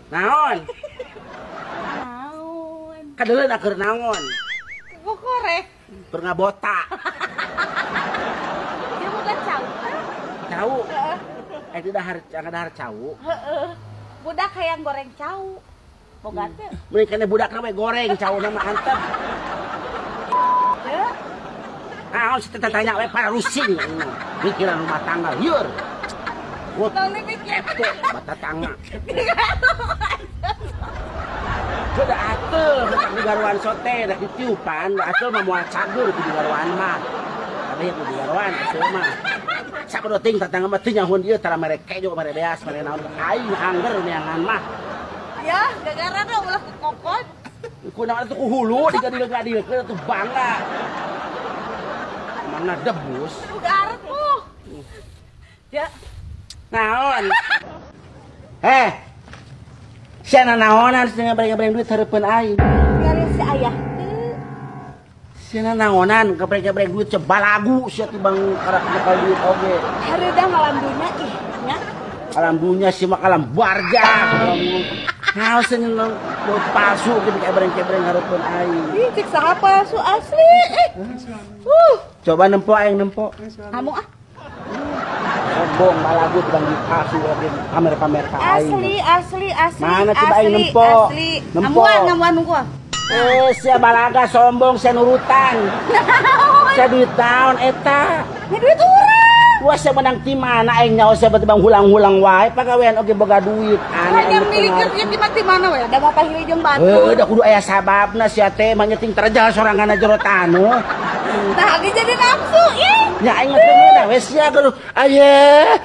Naon? Naon? Kadeuleun keur naon? Kok korek? Keur ngabota. Dia bukan cau. Cau. Itu dahar cau. Heeh. Budak hayang goreng cau. Boga teh. Mun kana budak we goreng cau nama antep. Teu. Naon si tanya we para rusing mikiran rumah tangga lieur. Wah, Tong mikir. bata tangga. Udah atul, di garuan sote, dah ditiupan, atul mah moal cagur di garuan mah. Tapi di garuan atul mah. Sakudu ting tatangga mah teu nyahun ieu tara mere kejo mere beas mere naon aing angger neangan mah. Ya, gara-gara da ulah kekokot. Kunaon atuh ku hulu digadil-gadilkeun atuh bangga. Mana debus. Udah aret tuh. Ya, Naon? Siana naonan setengah bareng-bareng duit hareupeun aing. ngari si ayah teu. Siana naonan kabreng-kabreng duit cebalagu sia tibang karak bakal duit oge. Hareuda ngalam dunya ih nya. Alam dunya si mah alam warga. Naon sing duit palsu gitu kabreng-kabreng hareupeun aing. Ih, cek saha palsu asli. Coba nempo aing nempo. Kamu ah. Sombong balagu tibang duit palsu oge pamer-pamer ka aing. Asli. Mana coba aing nempo? Asli. Nempo. Ngamuan nunggu. Sia balaga sombong sia nurutan. Sia duit naon eta? Ini duit urang. Wah, saya menang ti mana aing nyawa saya bang hulang-hulang wae pagawean oge boga duit. Hanya milikkeun ieu di mana we? Da bapak hili jeung batu. Da kudu aya sababna sia teh mah nyeting terjal sorangan jero taneuh. Tah ge jadi nafsu ih. Nya aing mah teu da we sia kudu aya.